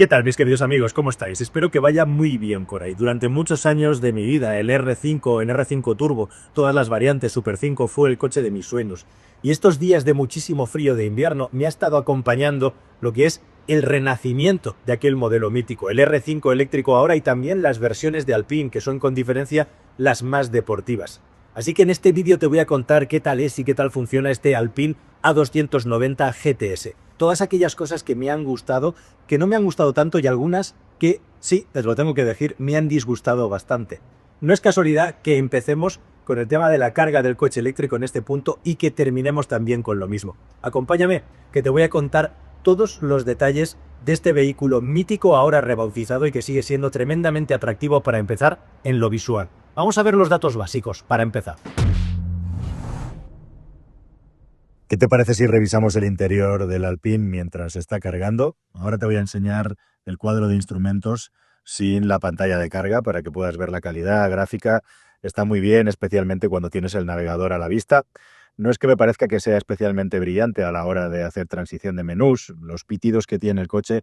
¿Qué tal, mis queridos amigos? ¿Cómo estáis? Espero que vaya muy bien por ahí. Durante muchos años de mi vida, el R5, el R5 Turbo, todas las variantes Super 5 fue el coche de mis sueños. Y estos días de muchísimo frío de invierno me ha estado acompañando lo que es el renacimiento de aquel modelo mítico, el R5 eléctrico ahora y también las versiones de Alpine, que son con diferencia las más deportivas. Así que en este vídeo te voy a contar qué tal es y qué tal funciona este Alpine A290 GTS. Todas aquellas cosas que me han gustado, que no me han gustado tanto y algunas que, sí, te lo tengo que decir, me han disgustado bastante. No es casualidad que empecemos con el tema de la carga del coche eléctrico en este punto y que terminemos también con lo mismo. Acompáñame, que te voy a contar todos los detalles de este vehículo mítico ahora rebautizado y que sigue siendo tremendamente atractivo para empezar en lo visual. Vamos a ver los datos básicos para empezar. ¿Qué te parece si revisamos el interior del Alpine mientras se está cargando? Ahora te voy a enseñar el cuadro de instrumentos sin la pantalla de carga para que puedas ver la calidad gráfica. Está muy bien, especialmente cuando tienes el navegador a la vista. No es que me parezca que sea especialmente brillante a la hora de hacer transición de menús. Los pitidos que tiene el coche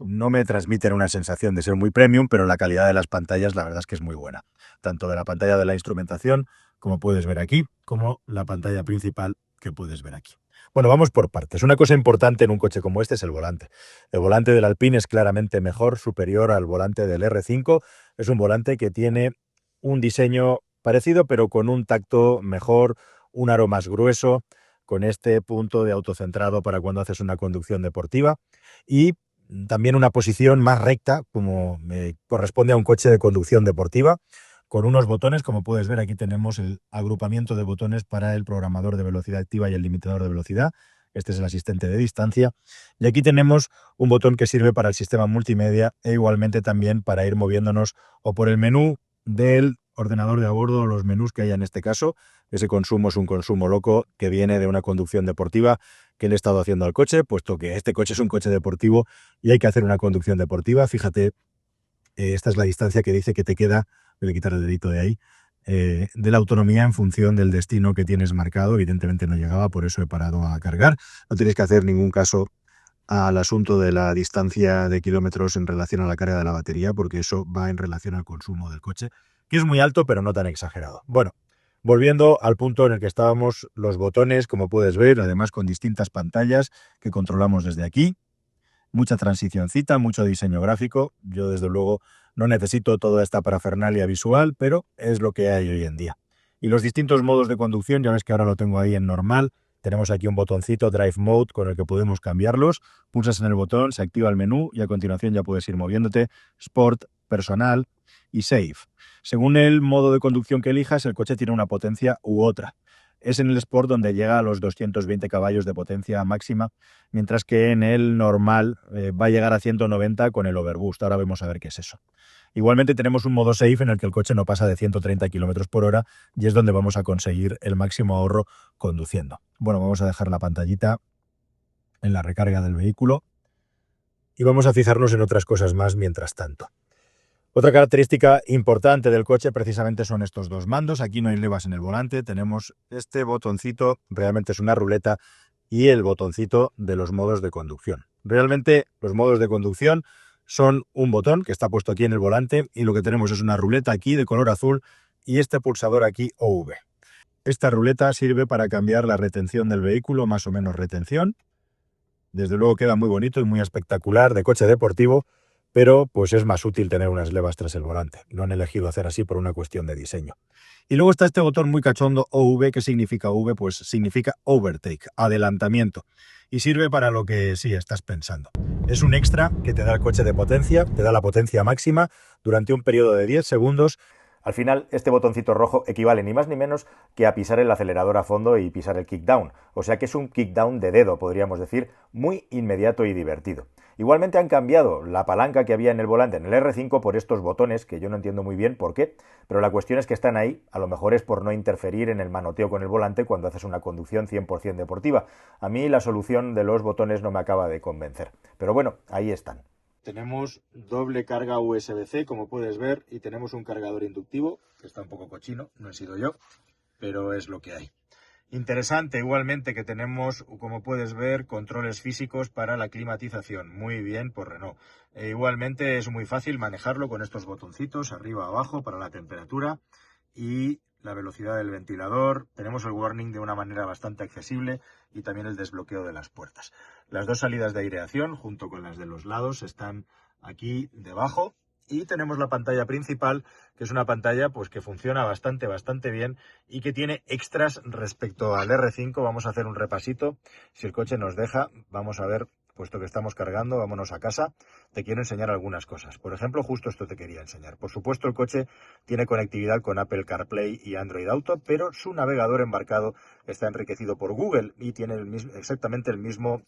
no me transmiten una sensación de ser muy premium, pero la calidad de las pantallas la verdad es que es muy buena. Tanto de la pantalla de la instrumentación, como puedes ver aquí, como la pantalla principal que puedes ver aquí. Bueno, vamos por partes. Una cosa importante en un coche como este es el volante. El volante del Alpine es claramente mejor, superior al volante del R5. Es un volante que tiene un diseño parecido, pero con un tacto mejor, un aro más grueso, con este punto de autocentrado para cuando haces una conducción deportiva y también una posición más recta, como me corresponde a un coche de conducción deportiva, con unos botones, como puedes ver, aquí tenemos el agrupamiento de botones para el programador de velocidad activa y el limitador de velocidad. Este es el asistente de distancia. Y aquí tenemos un botón que sirve para el sistema multimedia e igualmente también para ir moviéndonos o por el menú del ordenador de a bordo o los menús que haya en este caso. Ese consumo es un consumo loco que viene de una conducción deportiva que le he estado haciendo al coche, puesto que este coche es un coche deportivo y hay que hacer una conducción deportiva. Fíjate, esta es la distancia que dice que te queda, voy a quitar el dedito de ahí, de la autonomía en función del destino que tienes marcado. Evidentemente no llegaba, por eso he parado a cargar. No tienes que hacer ningún caso al asunto de la distancia de kilómetros en relación a la carga de la batería, porque eso va en relación al consumo del coche, que es muy alto, pero no tan exagerado. Bueno, volviendo al punto en el que estábamos, los botones, como puedes ver, además con distintas pantallas que controlamos desde aquí. Mucha transicioncita, mucho diseño gráfico. Yo, desde luego, no necesito toda esta parafernalia visual, pero es lo que hay hoy en día. Y los distintos modos de conducción, ya ves que ahora lo tengo ahí en normal. Tenemos aquí un botoncito Drive Mode con el que podemos cambiarlos. Pulsas en el botón, se activa el menú y a continuación ya puedes ir moviéndote. Sport, personal y Safe. Según el modo de conducción que elijas, el coche tiene una potencia u otra. Es en el Sport donde llega a los 220 caballos de potencia máxima, mientras que en el normal va a llegar a 190 con el Overboost. Ahora vamos a ver qué es eso. Igualmente tenemos un modo Safe en el que el coche no pasa de 130 km por hora y es donde vamos a conseguir el máximo ahorro conduciendo. Bueno, vamos a dejar la pantallita en la recarga del vehículo y vamos a fijarnos en otras cosas más mientras tanto. Otra característica importante del coche precisamente son estos dos mandos. Aquí no hay levas en el volante, tenemos este botoncito, realmente es una ruleta, y el botoncito de los modos de conducción. Realmente los modos de conducción son un botón que está puesto aquí en el volante y lo que tenemos es una ruleta aquí de color azul y este pulsador aquí OV. Esta ruleta sirve para cambiar la retención del vehículo, más o menos retención. Desde luego queda muy bonito y muy espectacular de coche deportivo, pero pues es más útil tener unas levas tras el volante. Lo han elegido hacer así por una cuestión de diseño. Y luego está este botón muy cachondo OV. ¿Qué significa V? Pues significa overtake, adelantamiento. Y sirve para lo que sí estás pensando. Es un extra que te da el coche de potencia, te da la potencia máxima durante un periodo de 10 segundos. Al final, este botoncito rojo equivale ni más ni menos que a pisar el acelerador a fondo y pisar el kickdown. O sea que es un kickdown de dedo, podríamos decir, muy inmediato y divertido. Igualmente han cambiado la palanca que había en el volante en el R5 por estos botones, que yo no entiendo muy bien por qué, pero la cuestión es que están ahí, a lo mejor es por no interferir en el manoteo con el volante cuando haces una conducción 100% deportiva. A mí la solución de los botones no me acaba de convencer. Pero bueno, ahí están. Tenemos doble carga USB-C, como puedes ver, y tenemos un cargador inductivo, que está un poco cochino, no he sido yo, pero es lo que hay. Interesante igualmente que tenemos, como puedes ver, controles físicos para la climatización. Muy bien por Renault. Igualmente es muy fácil manejarlo con estos botoncitos arriba abajo para la temperatura y la velocidad del ventilador. Tenemos el warning de una manera bastante accesible y también el desbloqueo de las puertas. Las dos salidas de aireación junto con las de los lados están aquí debajo. Y tenemos la pantalla principal, que es una pantalla pues que funciona bastante bien y que tiene extras respecto al R5. Vamos a hacer un repasito. Si el coche nos deja, vamos a ver, puesto que estamos cargando, vámonos a casa. Te quiero enseñar algunas cosas. Por ejemplo, justo esto te quería enseñar. Por supuesto, el coche tiene conectividad con Apple CarPlay y Android Auto, pero su navegador embarcado está enriquecido por Google y tiene exactamente el mismo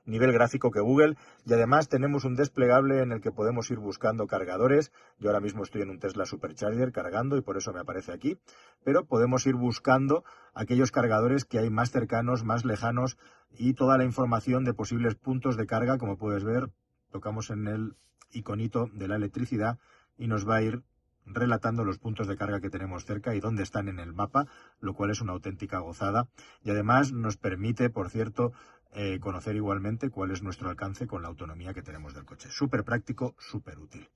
nivel gráfico que Google. Y además tenemos un desplegable en el que podemos ir buscando cargadores. Yo ahora mismo estoy en un Tesla Supercharger cargando y por eso me aparece aquí, pero podemos ir buscando aquellos cargadores que hay más cercanos, más lejanos y toda la información de posibles puntos de carga. Como puedes ver, tocamos en el iconito de la electricidad y nos va a ir relatando los puntos de carga que tenemos cerca y dónde están en el mapa, lo cual es una auténtica gozada. Y además nos permite, por cierto, conocer igualmente cuál es nuestro alcance con la autonomía que tenemos del coche. Súper práctico, súper útil.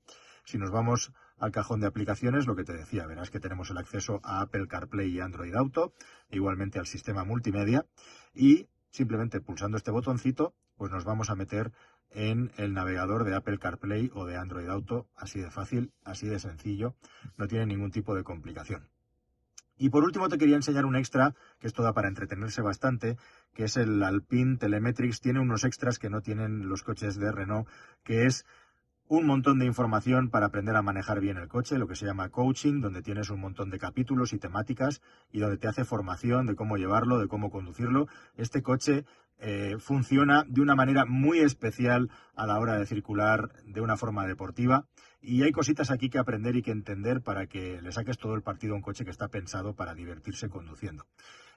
Si nos vamos al cajón de aplicaciones, lo que te decía, verás que tenemos el acceso a Apple CarPlay y Android Auto, igualmente al sistema multimedia, y simplemente pulsando este botoncito, pues nos vamos a meter en el navegador de Apple CarPlay o de Android Auto, así de fácil, así de sencillo, no tiene ningún tipo de complicación. Y por último te quería enseñar un extra, que esto da para entretenerse bastante, que es el Alpine Telemetrics. Tiene unos extras que no tienen los coches de Renault, que es un montón de información para aprender a manejar bien el coche, lo que se llama coaching, donde tienes un montón de capítulos y temáticas y donde te hace formación de cómo llevarlo, de cómo conducirlo. Este coche funciona de una manera muy especial a la hora de circular de una forma deportiva y hay cositas aquí que aprender y que entender para que le saques todo el partido a un coche que está pensado para divertirse conduciendo.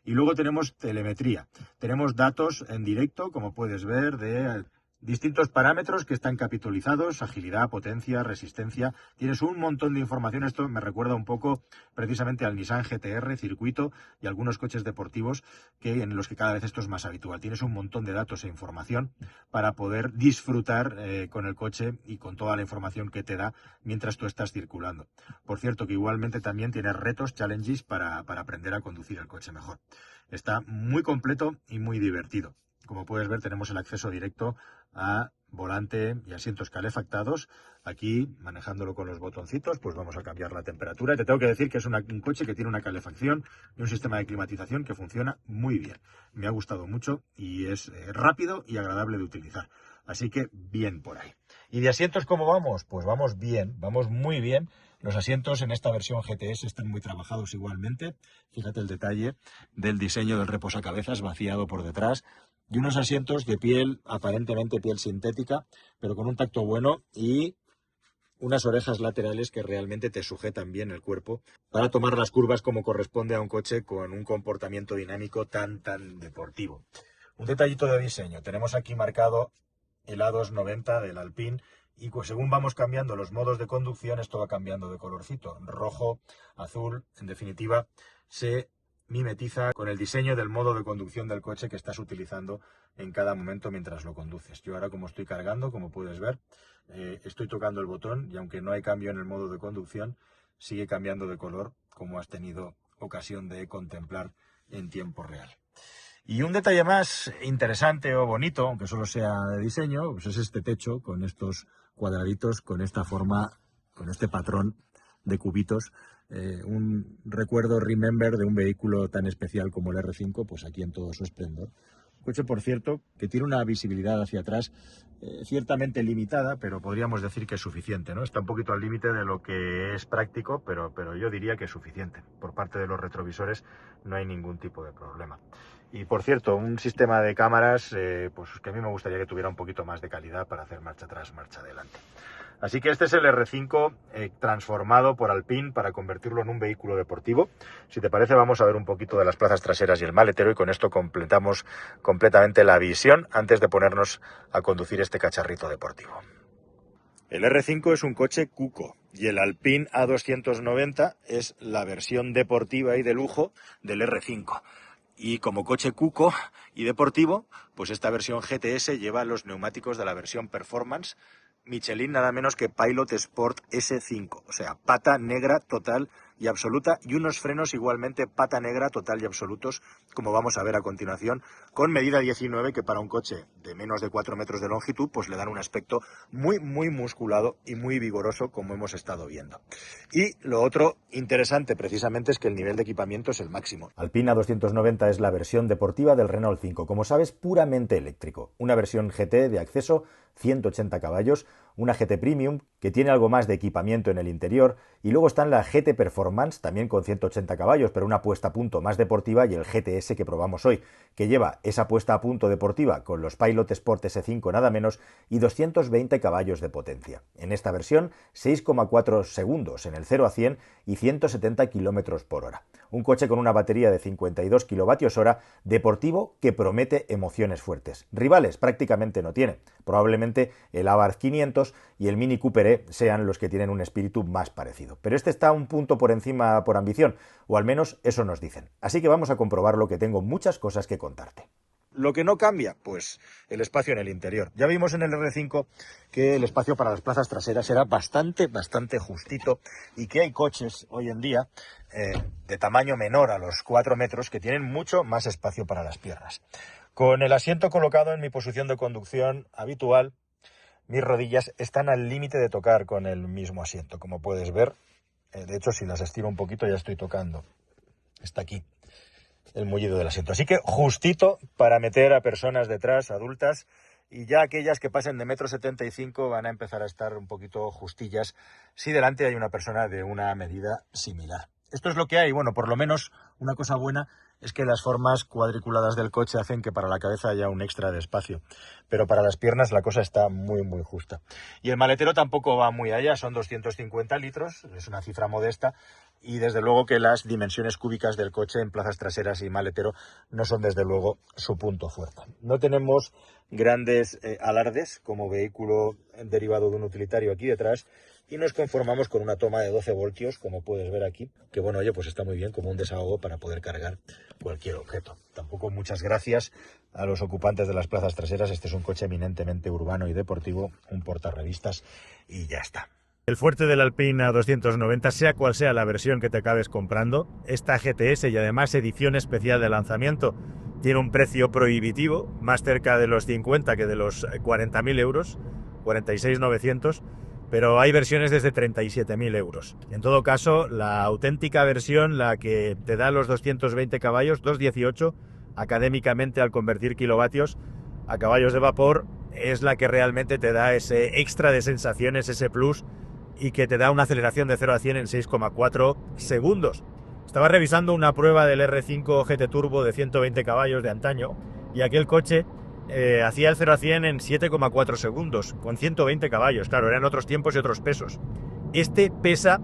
Y luego tenemos telemetría. Tenemos datos en directo, como puedes ver, de distintos parámetros que están capitalizados: agilidad, potencia, resistencia. Tienes un montón de información. Esto me recuerda un poco precisamente al Nissan GT-R, circuito y algunos coches deportivos en los que cada vez esto es más habitual. Tienes un montón de datos e información para poder disfrutar con el coche y con toda la información que te da mientras tú estás circulando. Por cierto, que igualmente también tienes retos, challenges para aprender a conducir el coche mejor. Está muy completo y muy divertido. Como puedes ver, tenemos el acceso directo a volante y asientos calefactados. Aquí, manejándolo con los botoncitos, pues vamos a cambiar la temperatura. Te tengo que decir que es un coche que tiene una calefacción y un sistema de climatización que funciona muy bien. Me ha gustado mucho y es rápido y agradable de utilizar. Así que bien por ahí. ¿Y de asientos cómo vamos? Pues vamos bien, vamos muy bien. Los asientos en esta versión GTS están muy trabajados igualmente. Fíjate el detalle del diseño del reposacabezas vaciado por detrás. Y unos asientos de piel, aparentemente piel sintética, pero con un tacto bueno y unas orejas laterales que realmente te sujetan bien el cuerpo para tomar las curvas como corresponde a un coche con un comportamiento dinámico tan deportivo. Un detallito de diseño. Tenemos aquí marcado el A290 del Alpine y pues según vamos cambiando los modos de conducción, esto va cambiando de colorcito. Rojo, azul, en definitiva, se mimetiza con el diseño del modo de conducción del coche que estás utilizando en cada momento mientras lo conduces. Yo ahora, como estoy cargando, como puedes ver, estoy tocando el botón y aunque no hay cambio en el modo de conducción, sigue cambiando de color, como has tenido ocasión de contemplar en tiempo real. Y un detalle más interesante o bonito, aunque solo sea de diseño, pues es este techo con estos cuadraditos, con esta forma, con este patrón de cubitos. Un recuerdo, remember, de un vehículo tan especial como el R5, pues aquí en todo su esplendor. Un coche, por cierto, que tiene una visibilidad hacia atrás ciertamente limitada, pero podríamos decir que es suficiente, ¿no? Está un poquito al límite de lo que es práctico, pero yo diría que es suficiente. Por parte de los retrovisores no hay ningún tipo de problema. Y por cierto, un sistema de cámaras pues que a mí me gustaría que tuviera un poquito más de calidad para hacer marcha atrás, marcha adelante. Así que este es el R5 transformado por Alpine para convertirlo en un vehículo deportivo. Si te parece, vamos a ver un poquito de las plazas traseras y el maletero y con esto completamos completamente la visión antes de ponernos a conducir este cacharrito deportivo. El R5 es un coche cuco y el Alpine A290 es la versión deportiva y de lujo del R5. Y como coche cuco y deportivo, pues esta versión GTS lleva los neumáticos de la versión Performance Michelin, nada menos que Pilot Sport S5, o sea, pata negra total y absoluta, y unos frenos igualmente pata negra total y absolutos, como vamos a ver a continuación, con medida 19, que para un coche de menos de 4 metros de longitud, pues le dan un aspecto muy musculado y muy vigoroso, como hemos estado viendo. Y lo otro interesante precisamente es que el nivel de equipamiento es el máximo. Alpine A290 es la versión deportiva del Renault 5, como sabes, puramente eléctrico. Una versión GT de acceso, 180 caballos, una GT Premium que tiene algo más de equipamiento en el interior, y luego están la GT Performance, también con 180 caballos, pero una puesta a punto más deportiva, y el GTS que probamos hoy, que lleva esa puesta a punto deportiva con los Pilot Sport S5 nada menos y 220 caballos de potencia. En esta versión, 6,4 segundos en el 0 a 100 y 170 km por hora. Un coche con una batería de 52 kWh, deportivo que promete emociones fuertes. Rivales prácticamente no tiene. Probablemente el Abarth 500 y el Mini Cooper E sean los que tienen un espíritu más parecido. Pero este está un punto por encima por ambición, o al menos eso nos dicen. Así que vamos a comprobarlo, que tengo muchas cosas que contarte. Lo que no cambia, pues el espacio en el interior. Ya vimos en el R5 que el espacio para las plazas traseras era bastante justito, y que hay coches hoy en día de tamaño menor a los 4 metros que tienen mucho más espacio para las piernas. Con el asiento colocado en mi posición de conducción habitual, mis rodillas están al límite de tocar con el mismo asiento, como puedes ver. De hecho, si las estiro un poquito ya estoy tocando. Está aquí el mullido del asiento. Así que justito para meter a personas detrás, adultas, y ya aquellas que pasen de 1,75 m van a empezar a estar un poquito justillas si delante hay una persona de una medida similar. Esto es lo que hay. Bueno, por lo menos una cosa buena es que las formas cuadriculadas del coche hacen que para la cabeza haya un extra de espacio, pero para las piernas la cosa está muy justa. Y el maletero tampoco va muy allá, son 250 litros, es una cifra modesta, y desde luego que las dimensiones cúbicas del coche en plazas traseras y maletero no son desde luego su punto fuerte. No tenemos grandes alardes como vehículo derivado de un utilitario aquí detrás, y nos conformamos con una toma de 12 voltios, como puedes ver aquí, que bueno, oye, pues está muy bien como un desahogo para poder cargar cualquier objeto. Tampoco muchas gracias a los ocupantes de las plazas traseras. Este es un coche eminentemente urbano y deportivo, un portarrevistas, y ya está. El fuerte del Alpine A290, sea cual sea la versión que te acabes comprando, esta GTS y además edición especial de lanzamiento tiene un precio prohibitivo, más cerca de los 50 que de los 40.000 euros, 46.900, pero hay versiones desde 37.000 euros. En todo caso, la auténtica versión, la que te da los 220 caballos, 218, académicamente al convertir kilovatios a caballos de vapor, es la que realmente te da ese extra de sensaciones, ese plus, y que te da una aceleración de 0 a 100 en 6,4 segundos. Estaba revisando una prueba del R5 GT Turbo de 120 caballos de antaño, y aquel coche hacía el 0 a 100 en 7,4 segundos, con 120 caballos. Claro, eran otros tiempos y otros pesos. Este pesa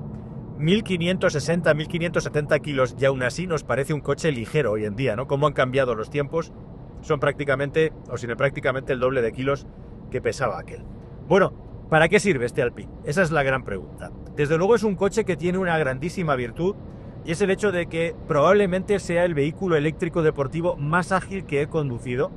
1.560, 1.570 kilos, y aún así nos parece un coche ligero hoy en día, ¿no? Cómo han cambiado los tiempos. Son prácticamente, o sin prácticamente, el doble de kilos que pesaba aquel. Bueno, ¿para qué sirve este Alpine? Esa es la gran pregunta. Desde luego es un coche que tiene una grandísima virtud, y es el hecho de que probablemente sea el vehículo eléctrico deportivo más ágil que he conducido,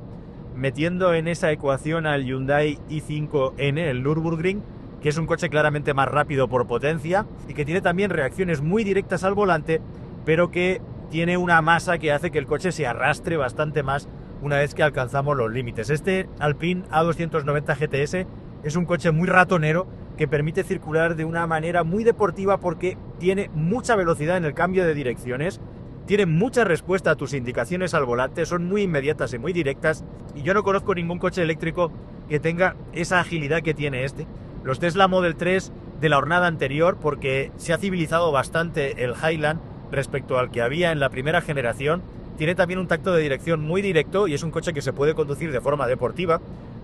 metiendo en esa ecuación al Hyundai i5N, el Nürburgring, que es un coche claramente más rápido por potencia y que tiene también reacciones muy directas al volante, pero que tiene una masa que hace que el coche se arrastre bastante más una vez que alcanzamos los límites. Este Alpine A290 GTS es un coche muy ratonero que permite circular de una manera muy deportiva porque tiene mucha velocidad en el cambio de direcciones, tiene mucha respuesta a tus indicaciones al volante, son muy inmediatas y muy directas, y yo no conozco ningún coche eléctrico que tenga esa agilidad que tiene este. Los Tesla Model 3 de la jornada anterior, porque se ha civilizado bastante el Highland respecto al que había en la primera generación, tiene también un tacto de dirección muy directo y es un coche que se puede conducir de forma deportiva,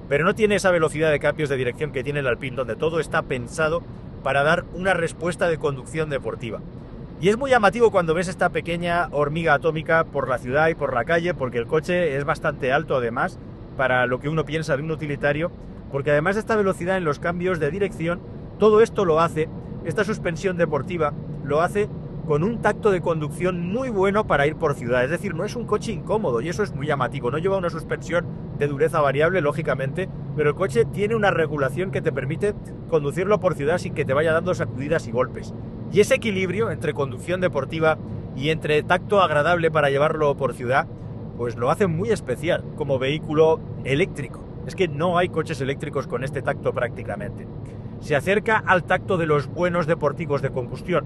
pero no tiene esa velocidad de cambios de dirección que tiene el Alpine, donde todo está pensado para dar una respuesta de conducción deportiva. Y es muy llamativo cuando ves esta pequeña hormiga atómica por la ciudad y por la calle, porque el coche es bastante alto además para lo que uno piensa de un utilitario, porque además de esta velocidad en los cambios de dirección, todo esto lo hace, esta suspensión deportiva, lo hace con un tacto de conducción muy bueno para ir por ciudad. Es decir, no es un coche incómodo y eso es muy llamativo. No lleva una suspensión de dureza variable, lógicamente, pero el coche tiene una regulación que te permite conducirlo por ciudad sin que te vaya dando sacudidas y golpes. Y ese equilibrio entre conducción deportiva y entre tacto agradable para llevarlo por ciudad, pues lo hace muy especial como vehículo eléctrico. Es que no hay coches eléctricos con este tacto prácticamente. Se acerca al tacto de los buenos deportivos de combustión.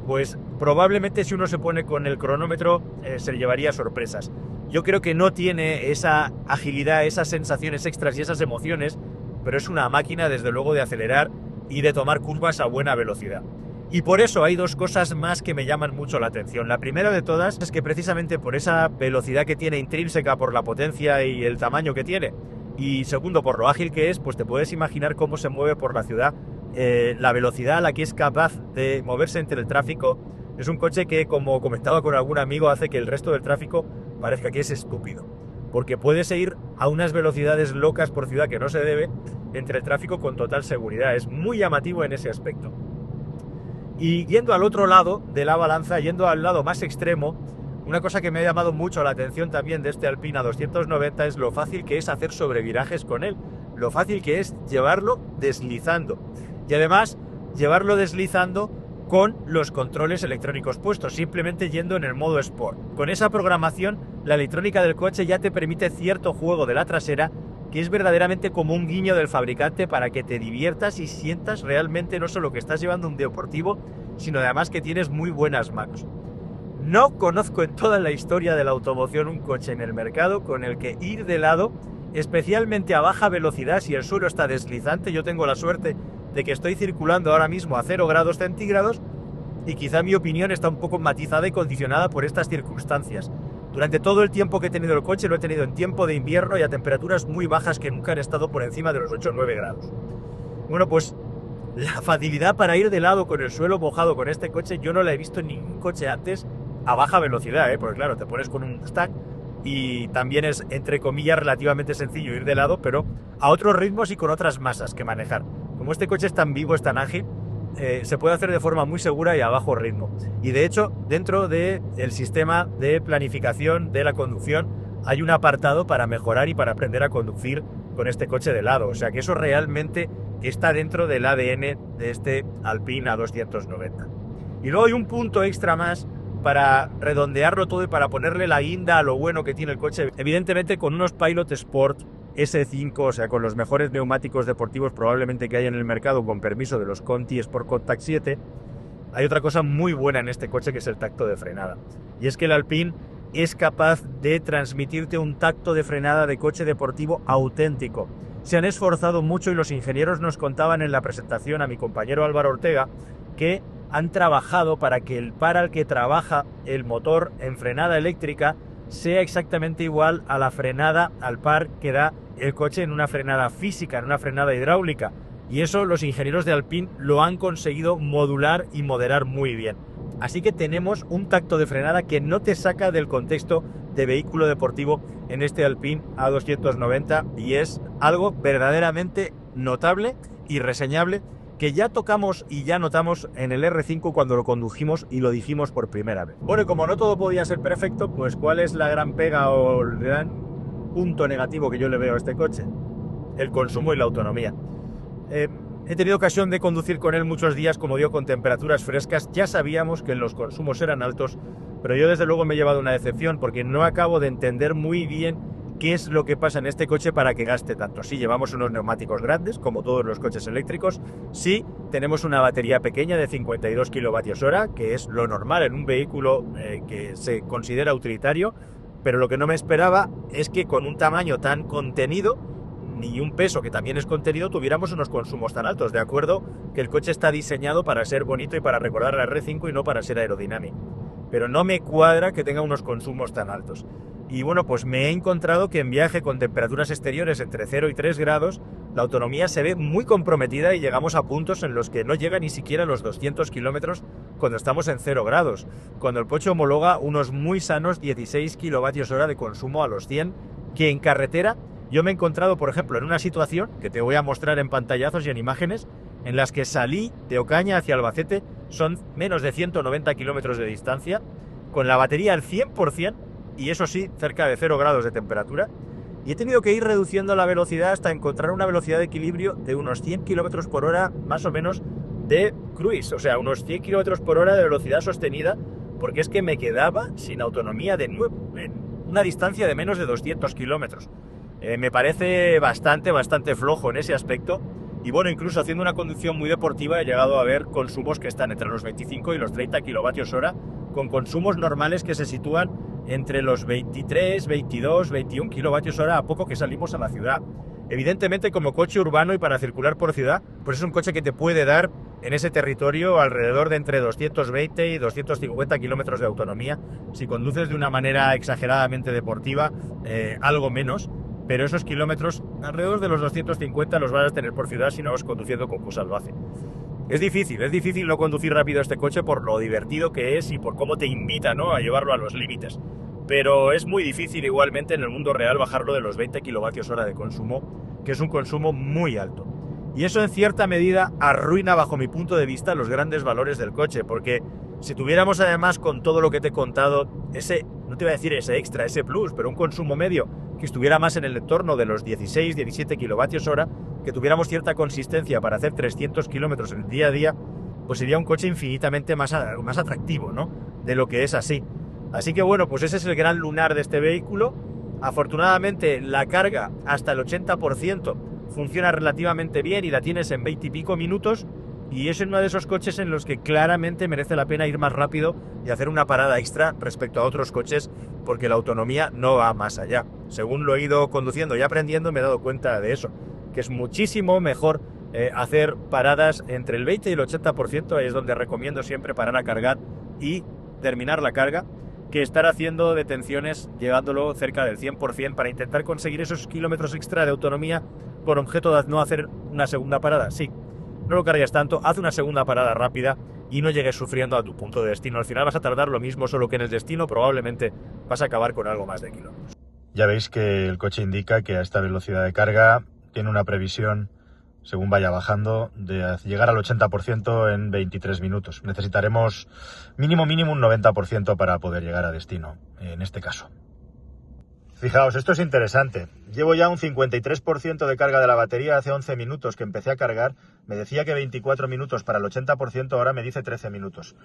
Pues probablemente si uno se pone con el cronómetro se llevaría sorpresas. Yo creo que no tiene esa agilidad, esas sensaciones extras y esas emociones, pero es una máquina desde luego de acelerar y de tomar curvas a buena velocidad. Y por eso hay dos cosas más que me llaman mucho la atención. La primera de todas es que precisamente por esa velocidad que tiene intrínseca, por la potencia y el tamaño que tiene, y segundo, por lo ágil que es, pues te puedes imaginar cómo se mueve por la ciudad, la velocidad a la que es capaz de moverse entre el tráfico. Es un coche que, como comentaba con algún amigo, hace que el resto del tráfico parezca que es estúpido, porque puedes ir a unas velocidades locas por ciudad que no se debe entre el tráfico con total seguridad. Es muy llamativo en ese aspecto. Y yendo al otro lado de la balanza, yendo al lado más extremo, una cosa que me ha llamado mucho la atención también de este Alpine A290 es lo fácil que es hacer sobrevirajes con él, lo fácil que es llevarlo deslizando. Y además, llevarlo deslizando con los controles electrónicos puestos, simplemente yendo en el modo Sport. Con esa programación, la electrónica del coche ya te permite cierto juego de la trasera, que es verdaderamente como un guiño del fabricante para que te diviertas y sientas realmente no solo que estás llevando un deportivo, sino además que tienes muy buenas manos. No conozco en toda la historia de la automoción un coche en el mercado con el que ir de lado, especialmente a baja velocidad si el suelo está deslizante. Yo tengo la suerte de que estoy circulando ahora mismo a 0 grados centígrados y quizá mi opinión está un poco matizada y condicionada por estas circunstancias. Durante todo el tiempo que he tenido el coche lo he tenido en tiempo de invierno y a temperaturas muy bajas que nunca han estado por encima de los 8 o 9 grados. Bueno, pues la facilidad para ir de lado con el suelo mojado con este coche yo no la he visto en ningún coche antes a baja velocidad, porque claro, te pones con un Mustang y también es, entre comillas, relativamente sencillo ir de lado, pero a otros ritmos y con otras masas que manejar. Como este coche es tan vivo, es tan ágil, se puede hacer de forma muy segura y a bajo ritmo. Y de hecho, dentro del sistema de planificación de la conducción hay un apartado para mejorar y para aprender a conducir con este coche de lado. O sea que eso realmente está dentro del ADN de este Alpine A290. Y luego hay un punto extra más para redondearlo todo y para ponerle la guinda a lo bueno que tiene el coche. Evidentemente con unos Pilot Sport S5, o sea, con los mejores neumáticos deportivos probablemente que hay en el mercado, con permiso de los Conti Sport Contact 7, hay otra cosa muy buena en este coche que es el tacto de frenada. Y es que el Alpine es capaz de transmitirte un tacto de frenada de coche deportivo auténtico. Se han esforzado mucho y los ingenieros nos contaban en la presentación a mi compañero Álvaro Ortega que han trabajado para que el par al que trabaja el motor en frenada eléctrica sea exactamente igual a la frenada al par que da el coche en una frenada física, en una frenada hidráulica. Y eso los ingenieros de Alpine lo han conseguido modular y moderar muy bien. Así que tenemos un tacto de frenada que no te saca del contexto de vehículo deportivo en este Alpine A290 y es algo verdaderamente notable y reseñable que ya tocamos y ya notamos en el R5 cuando lo condujimos y lo dijimos por primera vez. Bueno, y como no todo podía ser perfecto, pues ¿cuál es la gran pega o el gran punto negativo que yo le veo a este coche? El consumo y la autonomía. He tenido ocasión de conducir con él muchos días, como digo, con temperaturas frescas. Ya sabíamos que los consumos eran altos, pero yo desde luego me he llevado una decepción porque no acabo de entender muy bien qué es lo que pasa en este coche para que gaste tanto. Sí, llevamos unos neumáticos grandes, como todos los coches eléctricos. Sí, tenemos una batería pequeña de 52 kWh, que es lo normal en un vehículo que se considera utilitario, pero lo que no me esperaba es que con un tamaño tan contenido y un peso que también es contenido tuviéramos unos consumos tan altos. De acuerdo que el coche está diseñado para ser bonito y para recordar la R5 y no para ser aerodinámico, pero no me cuadra que tenga unos consumos tan altos. Y bueno, pues me he encontrado que en viaje con temperaturas exteriores entre 0 y 3 grados, la autonomía se ve muy comprometida y llegamos a puntos en los que no llega ni siquiera a los 200 kilómetros cuando estamos en 0 grados, cuando el coche homologa unos muy sanos 16 kWh de consumo a los 100, que en carretera yo me he encontrado, por ejemplo, en una situación que te voy a mostrar en pantallazos y en imágenes, en las que salí de Ocaña hacia Albacete son menos de 190 kilómetros de distancia, con la batería al 100%, y eso sí, cerca de 0 grados de temperatura, y he tenido que ir reduciendo la velocidad hasta encontrar una velocidad de equilibrio de unos 100 kilómetros por hora, más o menos, de cruise, o sea, unos 100 kilómetros por hora de velocidad sostenida, porque es que me quedaba sin autonomía de nuevo, en una distancia de menos de 200 kilómetros. Me parece bastante flojo en ese aspecto, y bueno, incluso haciendo una conducción muy deportiva he llegado a ver consumos que están entre los 25 y los 30 kilovatios hora, con consumos normales que se sitúan entre los 23, 22, 21 kilovatios hora a poco que salimos a la ciudad. Evidentemente, como coche urbano y para circular por ciudad, pues es un coche que te puede dar en ese territorio alrededor de entre 220 y 250 kilómetros de autonomía. Si conduces de una manera exageradamente deportiva, algo menos, pero esos kilómetros, alrededor de los 250, los vas a tener por ciudad si no vas conduciendo como salvaje. Es difícil no conducir rápido este coche por lo divertido que es y por cómo te invita, ¿no?, a llevarlo a los límites. Pero es muy difícil igualmente en el mundo real bajarlo de los 20 kilovatios hora de consumo, que es un consumo muy alto. Y eso en cierta medida arruina, bajo mi punto de vista, los grandes valores del coche, porque si tuviéramos además con todo lo que te he contado, no te voy a decir ese extra, ese plus, pero un consumo medio que estuviera más en el entorno de los 16, 17 kilovatios hora, que tuviéramos cierta consistencia para hacer 300 kilómetros en el día a día, pues sería un coche infinitamente más atractivo, ¿no?, de lo que es así. Así que bueno, pues ese es el gran lunar de este vehículo. Afortunadamente la carga hasta el 80% funciona relativamente bien y la tienes en 20 y pico minutos, y es uno de esos coches en los que claramente merece la pena ir más rápido y hacer una parada extra respecto a otros coches, porque la autonomía no va más allá. Según lo he ido conduciendo y aprendiendo, me he dado cuenta de eso, que es muchísimo mejor hacer paradas entre el 20 y el 80%, es donde recomiendo siempre parar a cargar y terminar la carga, que estar haciendo detenciones llevándolo cerca del 100% para intentar conseguir esos kilómetros extra de autonomía con objeto de no hacer una segunda parada. Sí, no lo cargues tanto, haz una segunda parada rápida y no llegues sufriendo a tu punto de destino. Al final vas a tardar lo mismo, solo que en el destino probablemente vas a acabar con algo más de kilómetros. Ya veis que el coche indica que a esta velocidad de carga tiene una previsión, según vaya bajando, de llegar al 80% en 23 minutos. Necesitaremos mínimo un 90% para poder llegar a destino, en este caso. Fijaos, esto es interesante. Llevo ya un 53% de carga de la batería hace 11 minutos que empecé a cargar. Me decía que 24 minutos para el 80%, ahora me dice 13 minutos.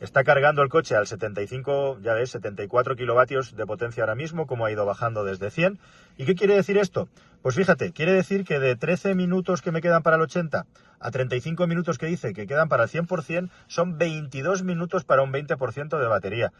Está cargando el coche al 75, ya ves, 74 kilovatios de potencia ahora mismo, como ha ido bajando desde 100. ¿Y qué quiere decir esto? Pues fíjate, quiere decir que de 13 minutos que me quedan para el 80 a 35 minutos que dice que quedan para el 100%, son 22 minutos para un 20% de batería.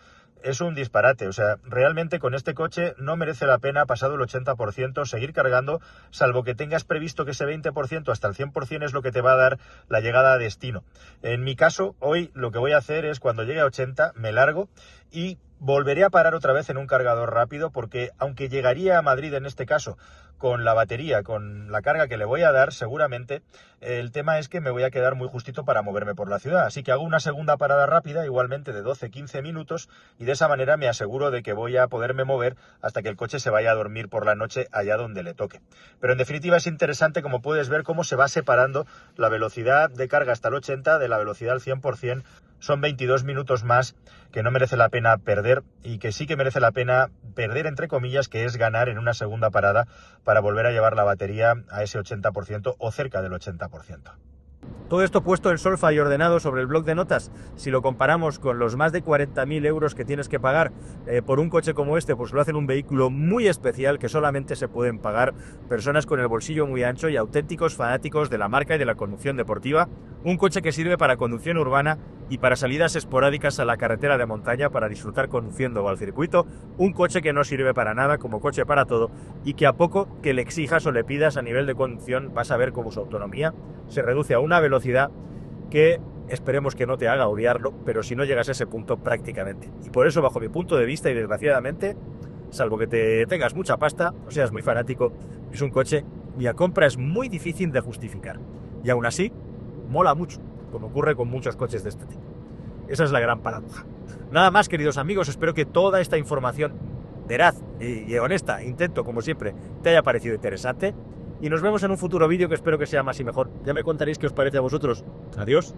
Es un disparate, o sea, realmente con este coche no merece la pena, pasado el 80%, seguir cargando, salvo que tengas previsto que ese 20% hasta el 100% es lo que te va a dar la llegada a destino. En mi caso, hoy lo que voy a hacer es, cuando llegue a 80, me largo y volveré a parar otra vez en un cargador rápido, porque aunque llegaría a Madrid en este caso con la batería, con la carga que le voy a dar, seguramente el tema es que me voy a quedar muy justito para moverme por la ciudad. Así que hago una segunda parada rápida, igualmente de 12-15 minutos, y de esa manera me aseguro de que voy a poderme mover hasta que el coche se vaya a dormir por la noche allá donde le toque. Pero en definitiva es interesante, como puedes ver, cómo se va separando la velocidad de carga hasta el 80 de la velocidad al 100%. Son 22 minutos más que no merece la pena perder, y que sí que merece la pena perder, entre comillas, que es ganar en una segunda parada para volver a llevar la batería a ese 80% o cerca del 80%. Todo esto puesto en solfa y ordenado sobre el bloc de notas, si lo comparamos con los más de 40.000 euros que tienes que pagar por un coche como este, pues lo hacen un vehículo muy especial que solamente se pueden pagar personas con el bolsillo muy ancho y auténticos fanáticos de la marca y de la conducción deportiva. Un coche que sirve para conducción urbana y para salidas esporádicas a la carretera de montaña para disfrutar conduciendo o al circuito. Un coche que no sirve para nada como coche para todo, y que a poco que le exijas o le pidas a nivel de conducción vas a ver cómo su autonomía se reduce a una velocidad que esperemos que no te haga odiarlo, pero si no llegas a ese punto prácticamente. Y por eso, bajo mi punto de vista, y desgraciadamente, salvo que te tengas mucha pasta o seas muy fanático, es un coche cuya compra es muy difícil de justificar. Y aún así, mola mucho, como ocurre con muchos coches de este tipo. Esa es la gran paradoja. Nada más, queridos amigos, espero que toda esta información veraz y honesta, intento como siempre, te haya parecido interesante. Y nos vemos en un futuro vídeo que espero que sea más y mejor. Ya me contaréis qué os parece a vosotros. Adiós.